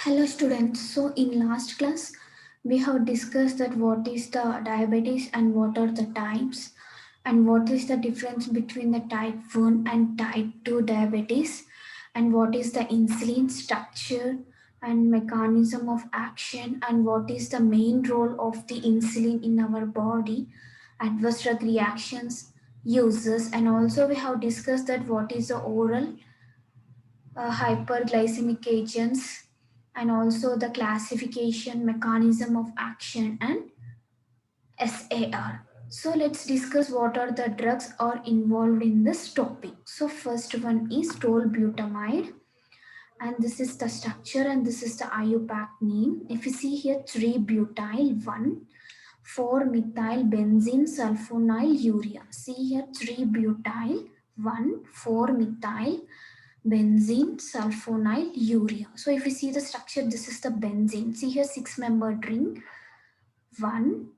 Hello students. So in last class we have discussed that what is the diabetes and what are the types and what is the difference between the type 1 and type 2 diabetes and what is the insulin structure and mechanism of action and what is the main role of the insulin in our body, adverse drug reactions, uses, and also we have discussed that what is the oral hyperglycemic agents and also the classification mechanism of action and SAR. So let's discuss what are the drugs are involved in this topic. So first one is tolbutamide, and this is the structure and this is the IUPAC name. If you see here 3-butyl 1,4-methyl benzene sulfonyl urea. See here 3-butyl 1,4-methyl benzene sulfonyl urea. So if you see the structure, this is the benzene. See here 6-membered ring. 1,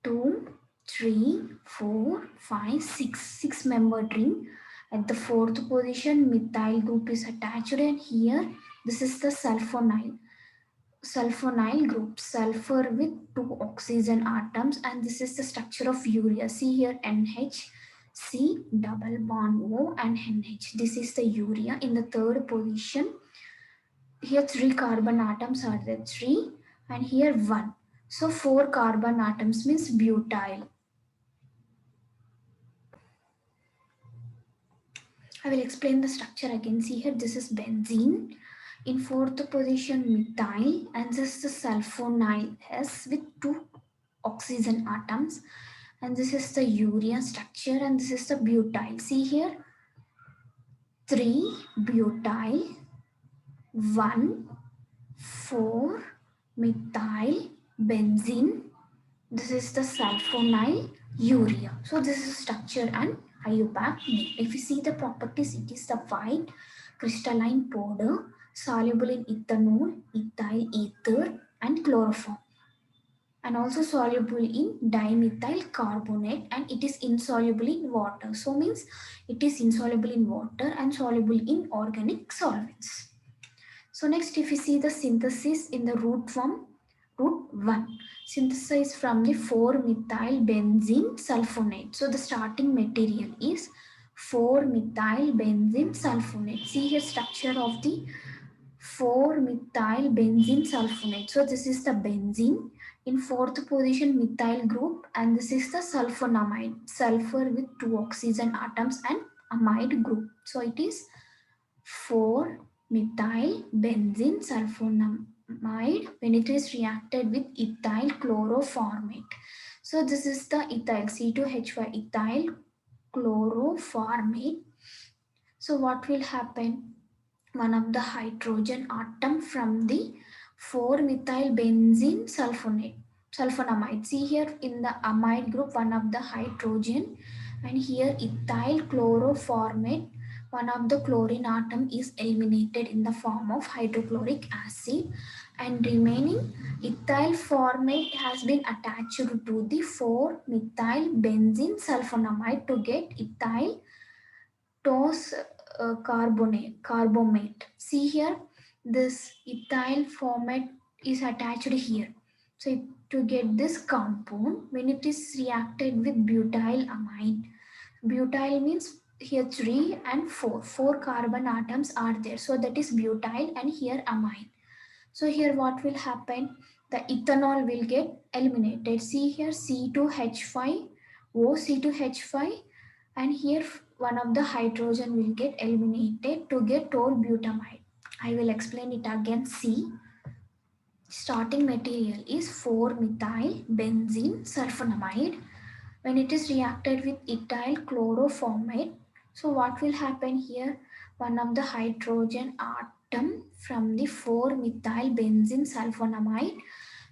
2, 3, 4, 5, 6. 6-membered ring. At the fourth position, methyl group is attached, and here this is the sulfonyl group, sulfur with 2 oxygen atoms, and this is the structure of urea. See here NH, C double bond O and NH. This is the urea. In the third position, here 3 carbon atoms are there, 3, and here 1. So 4 carbon atoms means butyl. I will explain the structure again. See here, this is benzene. In fourth position, methyl, and this is the sulfonyl S with 2 oxygen atoms, and this is the urea structure, and this is the butyl. See here 3 butyl 1 4 methyl benzene. This is the sulfonyl urea. So this is structure and IUPAC name. If you see the properties, it is the white crystalline powder soluble in ethanol, ethyl ether, and chloroform, and also soluble in dimethyl carbonate, and it is insoluble in water. So means it is insoluble in water and soluble in organic solvents. So next, if you see the synthesis in the root form, root 1, synthesized from the 4-methyl benzene sulfonate. So the starting material is 4-methyl benzene sulfonate. See here structure of the 4-methyl benzene sulfonate. So this is the benzene. In fourth position, methyl group, and this is the sulfonamide, sulfur with 2 oxygen atoms, and amide group. So it is 4-methyl benzene sulfonamide when it is reacted with ethyl chloroformate. So this is the ethyl C2H5 ethyl chloroformate. So what will happen? One of the hydrogen atom from the 4-methyl benzene sulfonamide. See here in the amide group, one of the hydrogen, and here ethyl chloroformate, one of the chlorine atom is eliminated in the form of hydrochloric acid, and remaining ethyl formate has been attached to the 4-methyl benzene sulfonamide to get ethyl tos carbomate. See here, this ethyl formate is attached here. So to get this compound, when it is reacted with butyl amide, butyl means here 3 and 4. 4 carbon atoms are there. So that is butyl, and here amide. So here what will happen? The ethanol will get eliminated. See here C2H5, O C2H5, and here one of the hydrogen will get eliminated to get tolbutamide. I will explain it again. See, starting material is 4-methyl benzene sulfonamide. When it is reacted with ethyl chloroformate, so what will happen here? One of the hydrogen atom from the 4-methyl benzene sulfonamide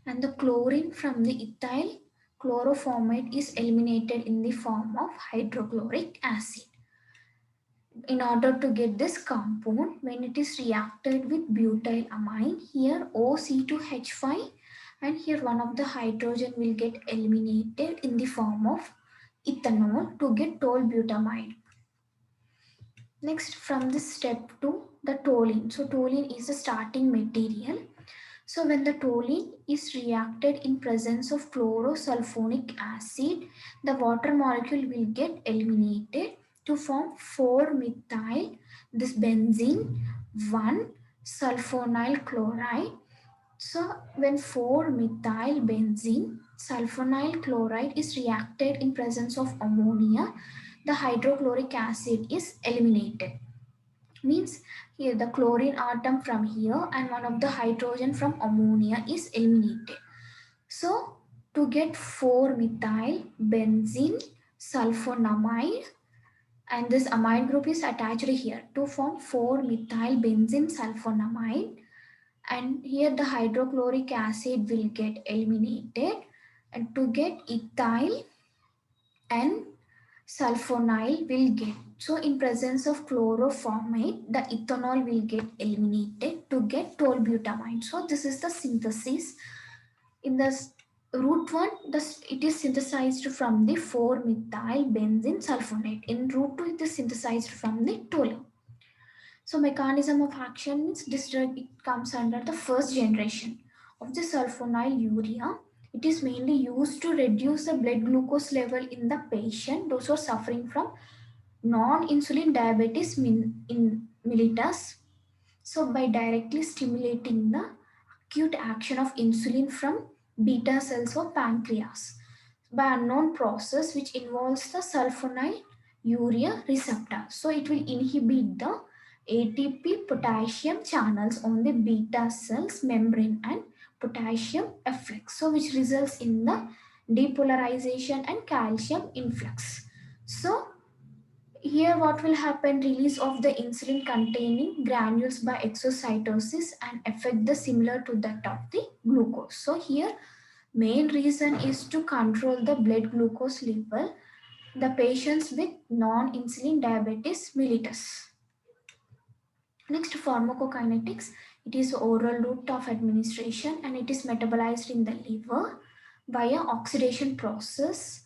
and the chlorine from the ethyl chloroformate is eliminated in the form of hydrochloric acid. In order to get this compound, when it is reacted with butyl amine, here OC2H5, and here one of the hydrogen will get eliminated in the form of ethanol to get tolbutamide. Next, from this step to the toluene. So toluene is the starting material. So when the toluene is reacted in presence of chlorosulfonic acid, the water molecule will get eliminated to form 4-methyl this benzene 1 sulfonyl chloride. So when 4-methyl benzene sulfonyl chloride is reacted in presence of ammonia, the hydrochloric acid is eliminated. Means here the chlorine atom from here and one of the hydrogen from ammonia is eliminated. So to get 4-methyl benzene sulfonamide, and this amide group is attached here to form 4-methyl benzene sulfonamide, and here the hydrochloric acid will get eliminated, and to get ethyl and sulfonyl will get. So in presence of chloroformate, the ethanol will get eliminated to get tolbutamide. So this is the synthesis. In the route 1, it is synthesized from the 4-methyl benzene sulfonate. In route 2, it is synthesized from the toluene. So mechanism of action means this drug, it comes under the first generation of the sulfonyl urea. It is mainly used to reduce the blood glucose level in the patient, those who are suffering from non-insulin diabetes in mellitus. So by directly stimulating the acute action of insulin from beta cells of pancreas by unknown process which involves the sulfonyl urea receptor. So it will inhibit the ATP potassium channels on the beta cells membrane and potassium efflux. So which results in the depolarization and calcium influx. So here what will happen, release of the insulin containing granules by exocytosis and affect the similar to that of the glucose. So here main reason is to control the blood glucose level the patients with non-insulin diabetes mellitus. Next, pharmacokinetics. It is oral route of administration and it is metabolized in the liver via oxidation process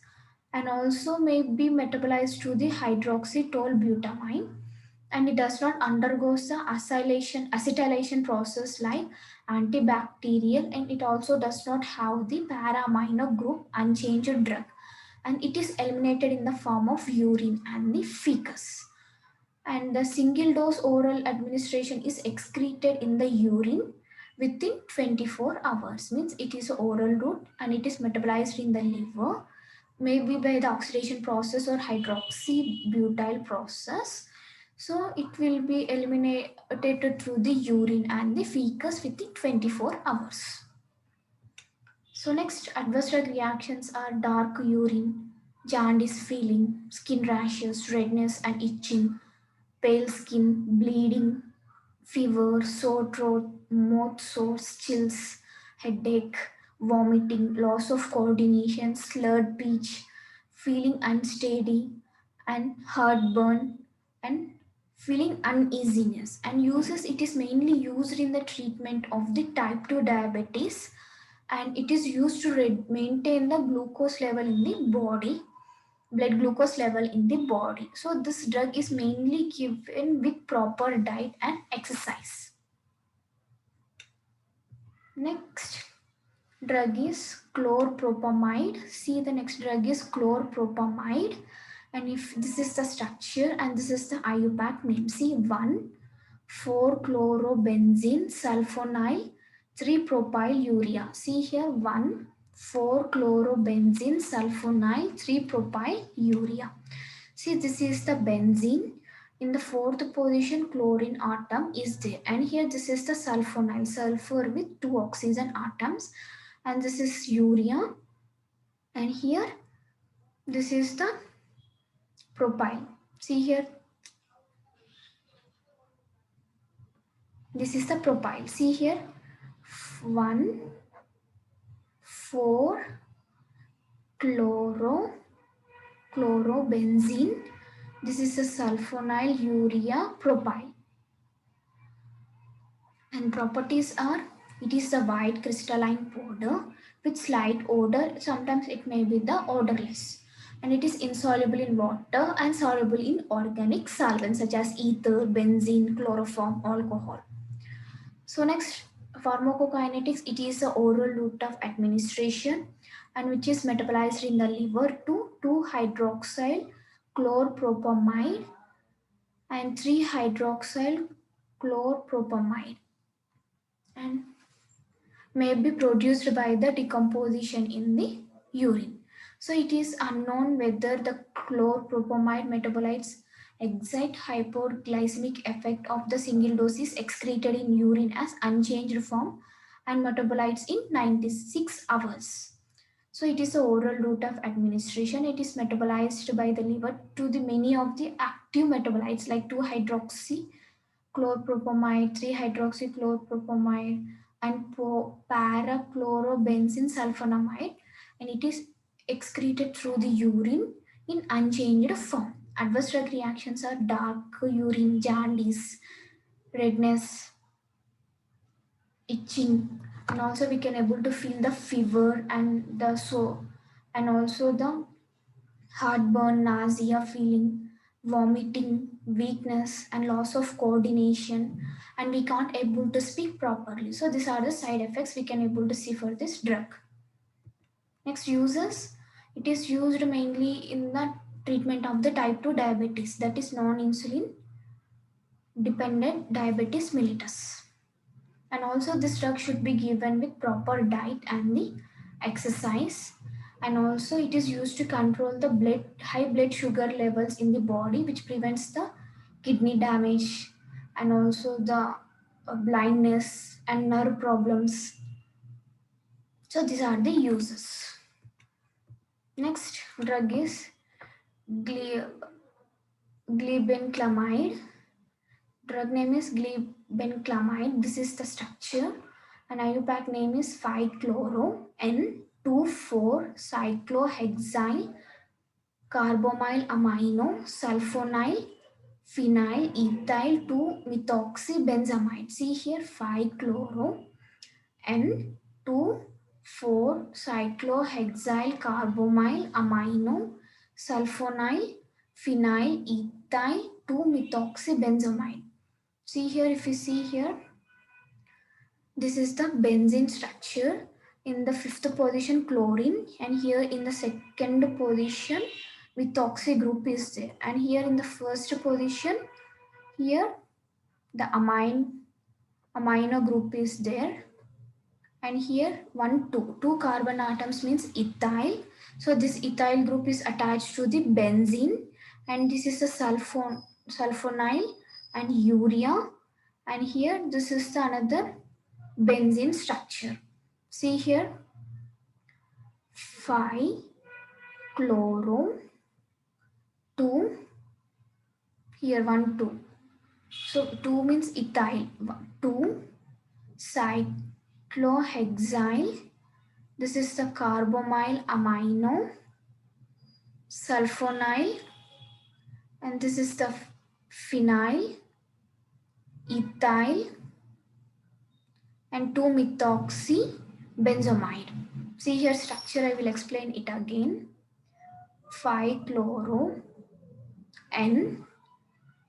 and also may be metabolized to the hydroxytolbutamine, and it does not undergo the acetylation process like antibacterial, and it also does not have the para-amino group unchanged drug, and it is eliminated in the form of urine and the feces. And the single dose oral administration is excreted in the urine within 24 hours. Means it is oral route and it is metabolized in the liver, maybe by the oxidation process or hydroxybutyl process. So it will be eliminated through the urine and the feces within 24 hours. So next, adverse drug reactions are dark urine, jaundice feeling, skin rashes, redness and itching, pale skin, bleeding, fever, sore throat, mouth sores, chills, headache, vomiting, loss of coordination, slurred speech, feeling unsteady, and heartburn, and feeling uneasiness. And uses, it is mainly used in the treatment of the type 2 diabetes, and it is used to maintain the glucose level in the body, blood glucose level in the body. So this drug is mainly given with proper diet and exercise. Next drug is chlorpropamide. See, the next drug is chlorpropamide, and if this is the structure and this is the IUPAC name, see 1,4-chlorobenzene sulfonyl 3-propyl urea. See here 1,4-chlorobenzene sulfonyl 3-propyl urea. See, this is the benzene. In the fourth position, chlorine atom is there, and here this is the sulfonyl, sulfur with 2 oxygen atoms, and this is urea, and here this is the propyl. See here, this is the propyl. See here, 1,4-chlorobenzene. This is the sulfonyl urea propyl. And properties are, it is a white crystalline powder with slight odor. Sometimes it may be the odorless. And it is insoluble in water and soluble in organic solvents such as ether, benzene, chloroform, alcohol. So next, Pharmacokinetics, it is the oral route of administration and which is metabolized in the liver to 2-hydroxyl chlorpropamide and 3-hydroxyl chlorpropamide and may be produced by the decomposition in the urine. So it is unknown whether the chlorpropamide metabolites excite hypoglycemic effect of the single dose is excreted in urine as unchanged form and metabolites in 96 hours. So it is the oral route of administration. It is metabolized by the liver to the many of the active metabolites like 2-hydroxy chlorpropamide, 3-hydroxychlorpropamide, and parachlorobenzene sulfonamide, and it is excreted through the urine in unchanged form. Adverse drug reactions are dark urine, jaundice, redness, itching, and also we can able to feel the fever and the and also the heartburn, nausea feeling, vomiting, weakness, and loss of coordination, and we can't able to speak properly. So these are the side effects we can able to see for this drug. Next, uses. It is used mainly in the treatment of the type 2 diabetes, that is non-insulin dependent diabetes mellitus. And also this drug should be given with proper diet and the exercise, and also it is used to control the high blood sugar levels in the body, which prevents the kidney damage and also the blindness and nerve problems. So these are the uses. Next drug is glibenclamide. Drug name is glibenclamide. This is the structure. And IUPAC name is 5-chloro N24-cyclohexyl carbamyl amino sulfonyl phenyl ethyl 2-methoxybenzamide. See here 5-chloro N24-cyclohexyl carbamyl amino sulfonyl phenyl ethyl 2-methoxybenzamide. See here, if you see here, this is the benzene structure. In the 5th position chlorine, and here in the 2nd position methoxy group is there, and here in the 1st position here the amino group is there, and here 2 carbon atoms means ethyl. So this ethyl group is attached to the benzene, and this is the sulfonyl and urea, and here this is the another benzene structure. See here 5-chloro 2, here 1 2. So 2 means ethyl, 2-cyclohexyl, this is the carbamyl amino sulfonyl, and this is the phenyl ethyl and 2-methoxybenzamide. See here structure, I will explain it again. 5-chloro N,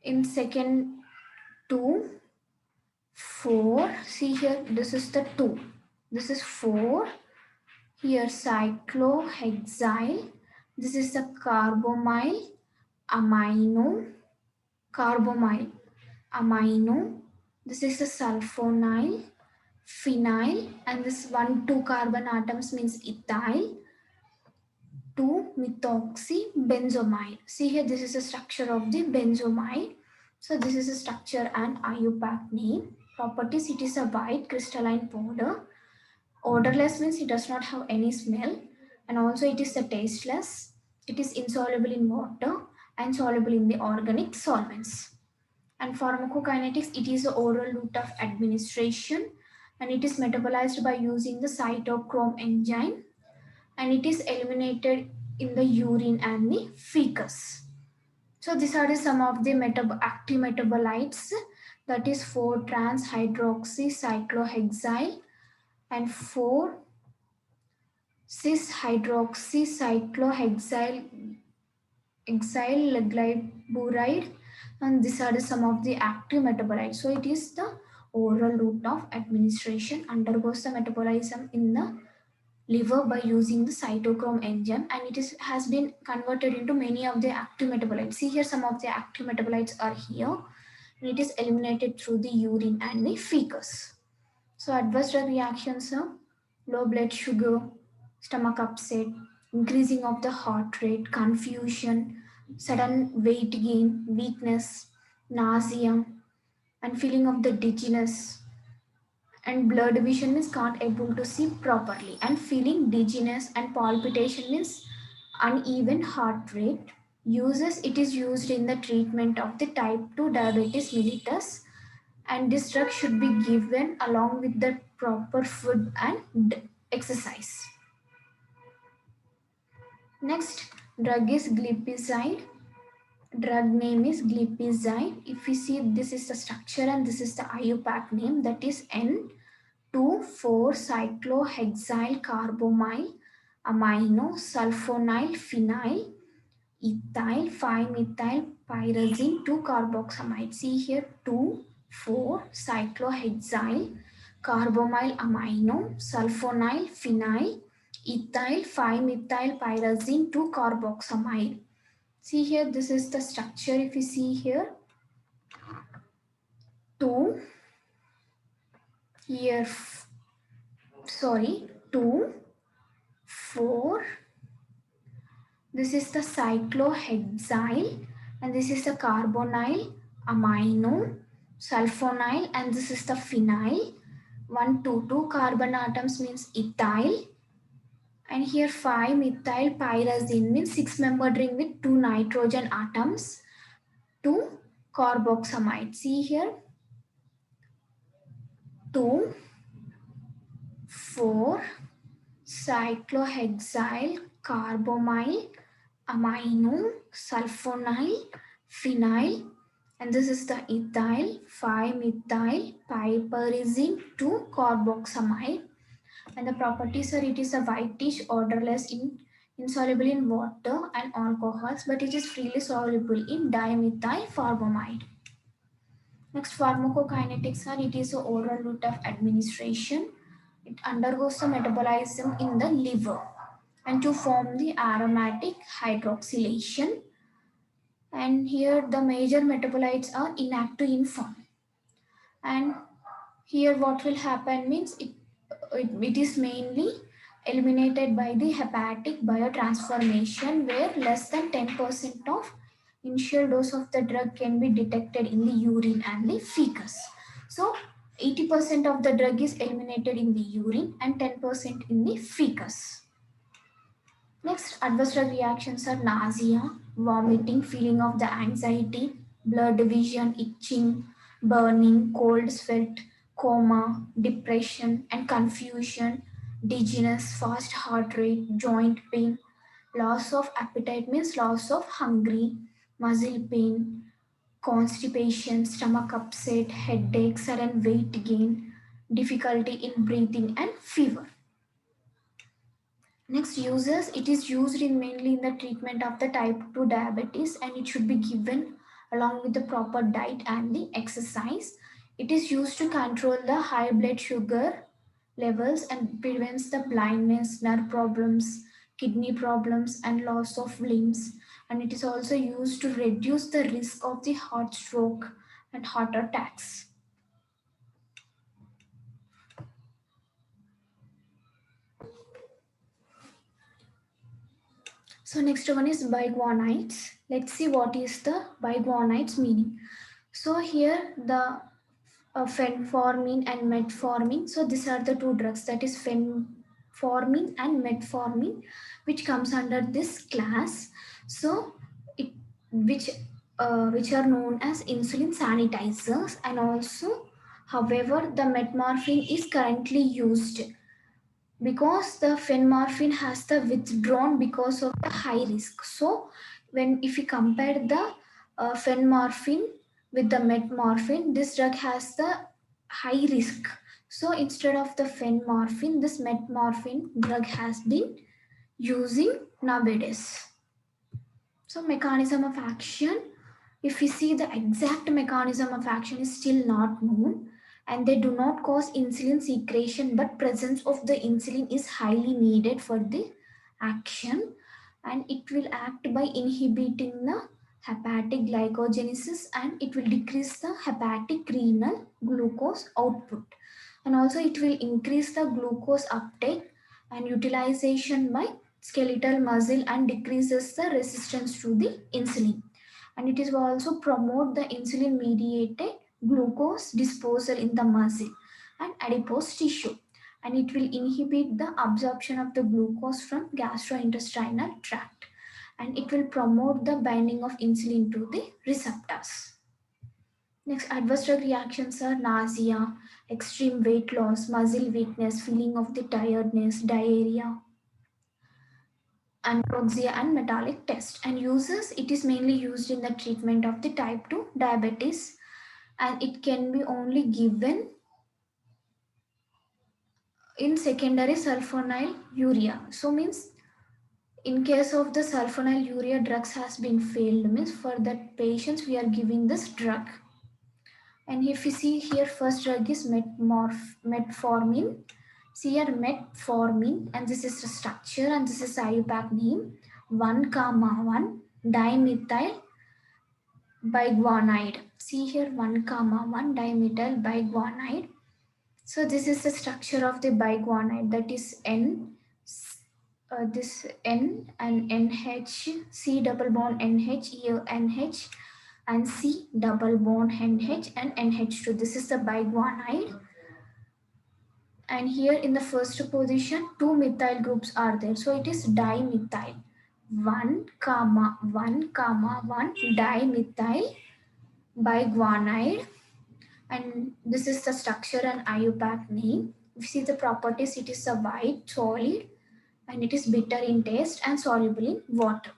in second 2, 4, see here this is the 2, this is 4, here cyclohexyl, this is the carbamyl amino, this is the sulfonyl phenyl, and this 1-2 carbon atoms means ethyl 2-methoxybenzamide. See here, this is the structure of the benzamide. So this is a structure and IUPAC name. Properties, it is a white crystalline powder. Odorless means it does not have any smell, and also it is a tasteless. It is insoluble in water and soluble in the organic solvents. And pharmacokinetics, it is the oral route of administration, and it is metabolized by using the cytochrome enzyme, and it is eliminated in the urine and the fecus. So these are some of the active metabolites, that is 4-trans-hydroxycyclohexyl and 4-cis-hydroxycyclohexyl glyburide, and these are some of the active metabolites. So it is the oral route of administration, undergoes the metabolism in the liver by using the cytochrome enzyme, and has been converted into many of the active metabolites. See here, some of the active metabolites are here, and it is eliminated through the urine and the fecus. So adverse drug reactions are low blood sugar, stomach upset, increasing of the heart rate, confusion, sudden weight gain, weakness, nausea, and feeling of the dizziness, and blurred vision means can't able to see properly, and feeling dizziness and palpitation means uneven heart rate. Uses, it is used in the treatment of the type 2 diabetes mellitus, and this drug should be given along with the proper food and exercise. Next drug is glipizide. Drug name is glipizide. If you see, this is the structure and this is the IUPAC name, that is N2,4-cyclohexyl carbamyl amino sulfonyl phenyl ethyl 5-methyl pyrazine 2-carboxamide. See here, 2,4-cyclohexyl carbamyl amino sulfonyl phenyl ethyl 5-methyl pyrazine 2-carboxamide. See here, this is the structure. If you see here, 2 here, 2, 4, this is the cyclohexyl, and this is the carbonyl amino sulfonyl, and this is the phenyl. 1, 2, 2 carbon atoms means ethyl, and here 5-methyl pyrazine means 6-membered ring with 2 nitrogen atoms, 2 carboxamide. See here, 2, 4 cyclohexyl carbamyl amino sulfonyl phenyl, and this is the ethyl 5-methyl piperazine 2-carboxamide, and the properties are, it is a whitish odorless, insoluble in water and alcohols, but it is freely soluble in dimethyl formamide. Next, pharmacokinetics are, it is an oral route of administration. It undergoes the metabolism in the liver and to form the aromatic hydroxylation. And here the major metabolites are inactive in form. And here what will happen means it is mainly eliminated by the hepatic biotransformation, where less than 10% of initial dose of the drug can be detected in the urine and the fecus. So 80% of the drug is eliminated in the urine and 10% in the fecus. Next, adverse drug reactions are nausea, vomiting, feeling of the anxiety, blurred vision, itching, burning, cold sweat, coma, depression and confusion, dizziness, fast heart rate, joint pain, loss of appetite means loss of hungry, muscle pain, constipation, stomach upset, headache, sudden weight gain, difficulty in breathing and fever. Next, uses, it is used in mainly in the treatment of the type 2 diabetes, and it should be given along with the proper diet and the exercise. It is used to control the high blood sugar levels and prevents the blindness, nerve problems, kidney problems and loss of limbs, and it is also used to reduce the risk of the heart stroke and heart attacks. So next one is biguanides. Let's see what is the biguanides meaning. So here the fenformin and metformin. So these are the two drugs, that is fenformin and metformin, which comes under this class. So it which are known as insulin sanitizers, and also however the metformin is currently used because the phenmorphine has the withdrawn because of the high risk. So when if you compare the phenmorphine with the metformin, this drug has the high risk. So instead of the phenmorphine, this metformin drug has been using nowadays. So mechanism of action, if we see, the exact mechanism of action is still not known, and they do not cause insulin secretion, but presence of the insulin is highly needed for the action, and it will act by inhibiting the hepatic glycogenesis, and it will decrease the hepatic renal glucose output, and also it will increase the glucose uptake and utilization by skeletal muscle and decreases the resistance to the insulin, and it is also promote the insulin mediated glucose disposal in the muscle and adipose tissue, and it will inhibit the absorption of the glucose from gastrointestinal tract, and it will promote the binding of insulin to the receptors. Next, adverse drug reactions are nausea, extreme weight loss, muscle weakness, feeling of the tiredness, diarrhea, anoxia, and metabolic test. And uses, it is mainly used in the treatment of the type 2 diabetes, and it can be only given in secondary sulfonylurea. So means in case of the sulfonylurea drugs has been failed, means for that patients we are giving this drug. And if you see here, first drug is metformin. See here, metformin, and this is the structure, and this is IUPAC name, 1,1 dimethyl biguanide. See here, 1,1 dimethyl biguanide. So this is the structure of the biguanide, that is N, this N and NH, C double bond NH, here NH, and C double bond NH and NH2. This is the biguanide. And here in the first position, two methyl groups are there. So it is dimethyl. 1,1 dimethyl biguanide. And this is the structure and IUPAC name. If you see the properties, it is a white solid and it is bitter in taste and soluble in water.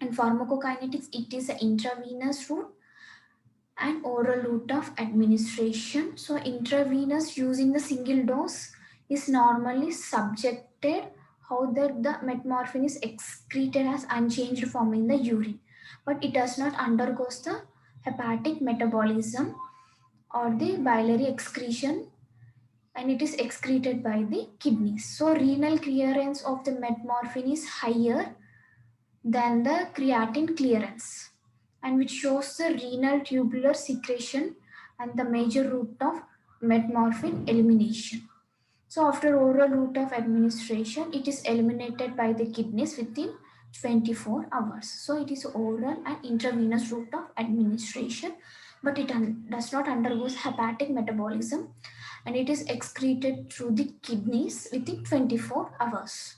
And pharmacokinetics, it is an intravenous route and oral route of administration. So intravenous using the single dose is normally subjected how that the metformin is excreted as unchanged form in the urine, but it does not undergo the hepatic metabolism or the biliary excretion, and it is excreted by the kidneys. So renal clearance of the metformin is higher than the creatine clearance, and which shows the renal tubular secretion and the major route of metformin elimination. So after oral route of administration, it is eliminated by the kidneys within 24 hours. So it is oral and intravenous route of administration, but it does not undergo hepatic metabolism, and it is excreted through the kidneys within 24 hours.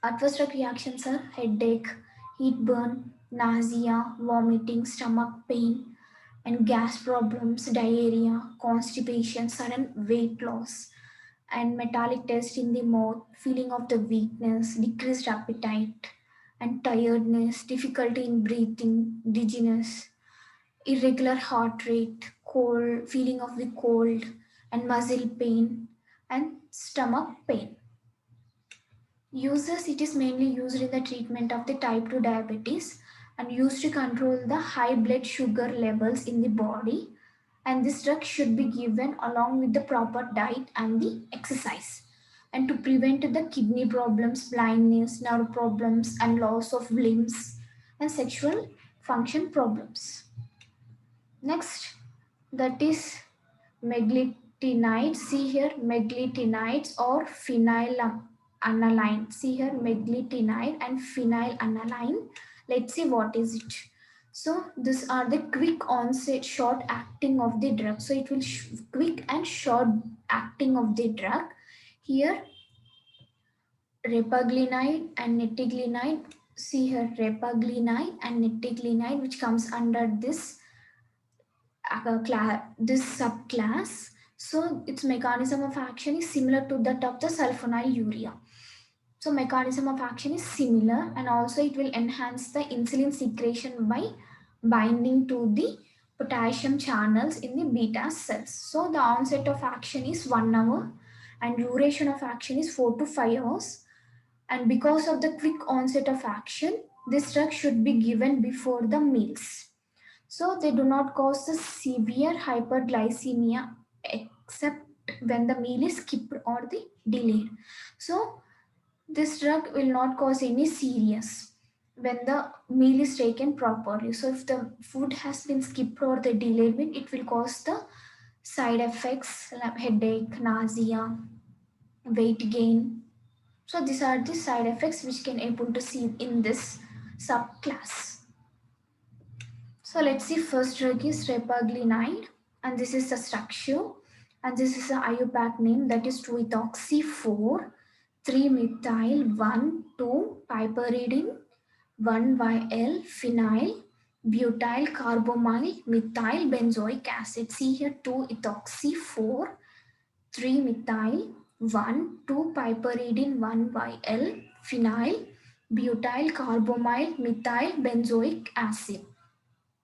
Adverse drug reactions are headache, heat burn, nausea, vomiting, stomach pain, and gas problems, diarrhea, constipation, sudden weight loss, and metallic taste in the mouth, feeling of the weakness, decreased appetite, and tiredness, difficulty in breathing, dizziness, irregular heart rate, cold, feeling of the cold, and muscle pain, and stomach pain. Uses, it is mainly used in the treatment of the type 2 diabetes and used to control the high blood sugar levels in the body, and this drug should be given along with the proper diet and the exercise, and to prevent the kidney problems, blindness, nerve problems, and loss of limbs and sexual function problems. Next, that is meglitinides. See here, meglitinides or phenylalanine. See here, meglitinide and phenylalanine. Let's see what is it. So these are the quick onset, short acting of the drug. So it will quick and short acting of the drug. Here, Repaglinide and Nateglinide. See here, Repaglinide and Nateglinide, which comes under this this subclass. So its mechanism of action is similar to that of the sulfonylurea. So mechanism of action is similar, and also it will enhance the insulin secretion by binding to the potassium channels in the beta cells. So the onset of action is 1 hour and duration of action is 4 to 5 hours. And because of the quick onset of action, this drug should be given before the meals. So they do not cause the severe hyperglycemia except when the meal is skipped or the delayed. So this drug will not cause any serious when the meal is taken properly. So if the food has been skipped or the delayed meal, it will cause the side effects like headache, nausea, weight gain. So these are the side effects which can able to see in this subclass. So let's see, first drug is Repaglinide, and this is the structure, and this is the IUPAC name, that is 2-ethoxy 4 3-methyl 1,2-piperidine 1-YL phenyl butyl carbamyl methyl benzoic acid. See here, 2-ethoxy 4 3-methyl 1,2-piperidine 1-YL phenyl butyl carbamyl methyl benzoic acid.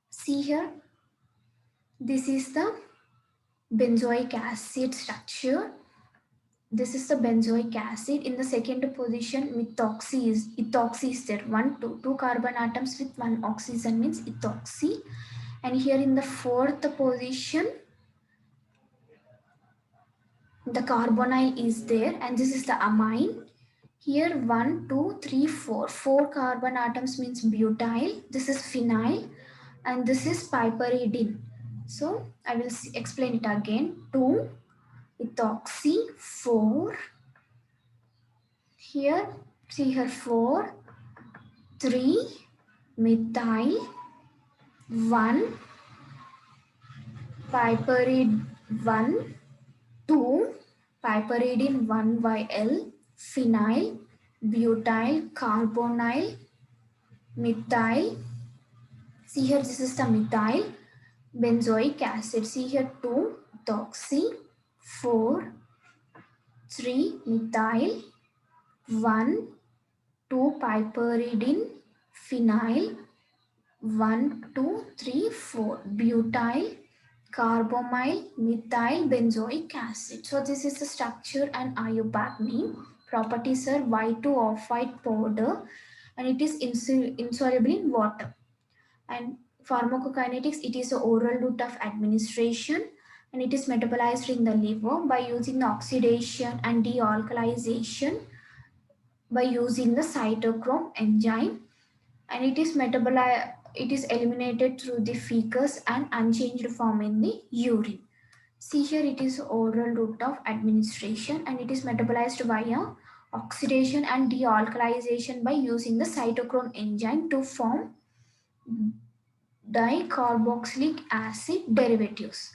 See here, this is the benzoic acid structure. This is the benzoic acid. In the second position, ethoxy is there. Two carbon atoms with one oxygen means ethoxy. And here in the fourth position, the carbonyl is there, and this is the amine. Here 1, 2, 3, 4. 4 carbon atoms means butyl. This is phenyl, and this is piperidine. So I will explain it again. 2-ethoxy 4. Here, see here, 4 3-methyl 1-piperidine 1,2-piperidine 1-YL phenyl butyl carbonyl methyl. See here, this is the methyl benzoic acid. See here, 2-ethoxy 4 3-methyl 1,2-piperidine phenyl 1 2 3 4 butyl carbamyl methyl benzoic acid. So this is the structure and IUPAC name. Properties are white to off-white powder, and it is insoluble in water. And pharmacokinetics, it is an oral route of administration, and it is metabolized in the liver by using the oxidation and dealkalization by using the cytochrome enzyme, and it is eliminated through the fecus and unchanged form in the urine. See here, it is oral route of administration, and it is metabolized via oxidation and dealkalization by using the cytochrome enzyme to form dicarboxylic acid derivatives.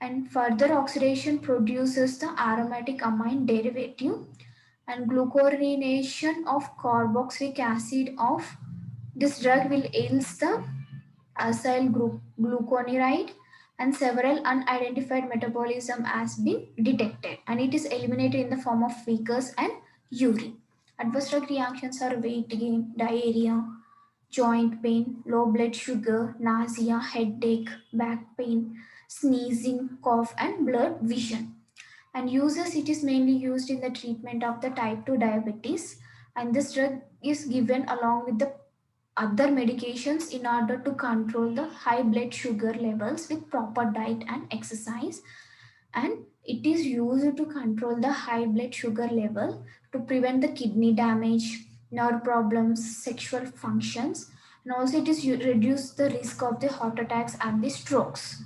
And further oxidation produces the aromatic amine derivative, and glucuronation of carboxylic acid of this drug will yields the acyl glucuronide, and several unidentified metabolism has been detected, and it is eliminated in the form of fecus and urine. Adverse drug reactions are weight gain, diarrhea, joint pain, low blood sugar, nausea, headache, back pain, sneezing, cough, and blurred vision. And uses, it is mainly used in the treatment of the type 2 diabetes, and this drug is given along with the other medications in order to control the high blood sugar levels with proper diet and exercise. And it is used to control the high blood sugar level to prevent the kidney damage, nerve problems, sexual functions, and also it is reduce the risk of the heart attacks and the strokes.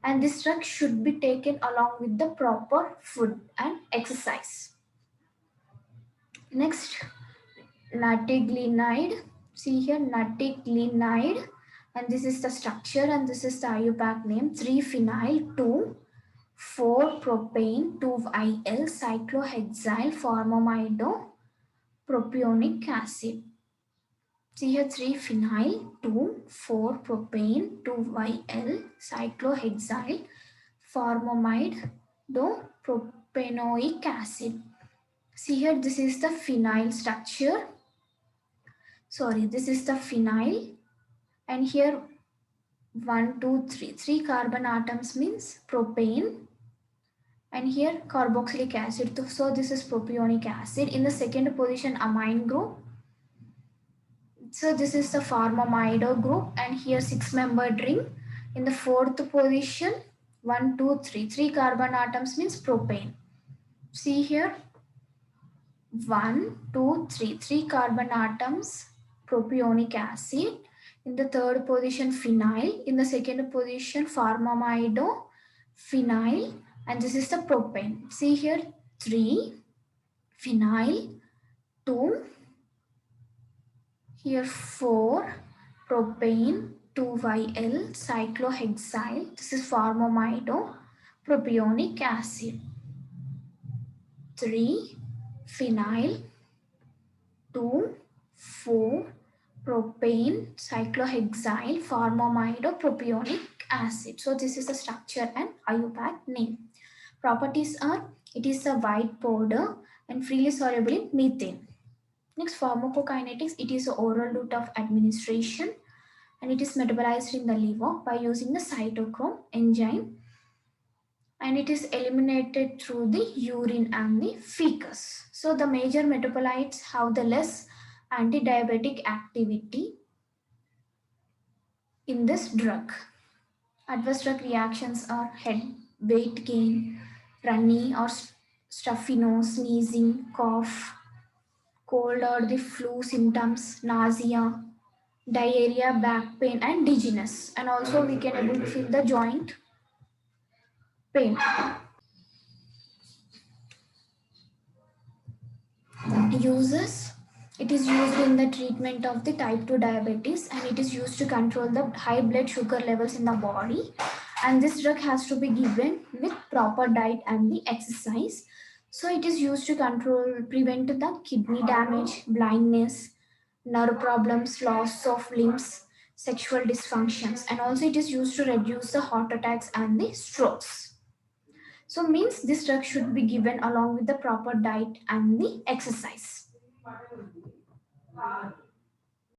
And this drug should be taken along with the proper food and exercise. Next, Nateglinide. See here, Nateglinide, and this is the structure, and this is the IUPAC name. 3-phenyl 2,4-propane 2-IL cyclohexyl formamidopropionate acid. See here, 3-phenyl 2,4-propane 2-YL cyclohexyl formamidopropanoic acid. See here, this is the phenyl structure. Sorry, this is the phenyl, and here 1 2 3 3 carbon atoms means propane, and here carboxylic acid. So this is propionic acid. In the second position, amine group. So this is the formamide group, and here 6-membered ring, In the fourth position, 1, 2, 3. 3 carbon atoms means propane. See here, 1, 2, 3. 3 carbon atoms, propionic acid. In the third position, phenyl. In the second position, formamido, phenyl. And this is the propane. See here, 3, phenyl, 2, here 4, propane, 2YL, cyclohexyl. This is formamido, propionic acid. 3, phenyl, 2, 4, propane, cyclohexyl, formamido, propionic acid. So this is the structure and IUPAC name. Properties are, it is a white powder and freely soluble in methane. Next, pharmacokinetics, it is an oral route of administration and it is metabolized in the liver by using the cytochrome enzyme, and it is eliminated through the urine and the fecus. So the major metabolites have the less anti-diabetic activity in this drug. Adverse drug reactions are head, weight gain, runny or stuffy nose, sneezing, cough, cold or the flu symptoms, nausea, diarrhea, back pain and dizziness, and also we can able to feel the joint pain. Uses, it is used in the treatment of the type 2 diabetes and it is used to control the high blood sugar levels in the body, and this drug has to be given with proper diet and the exercise. So it is used to prevent the kidney damage, blindness, nerve problems, loss of limbs, sexual dysfunctions, and also it is used to reduce the heart attacks and the strokes. So means this drug should be given along with the proper diet and the exercise.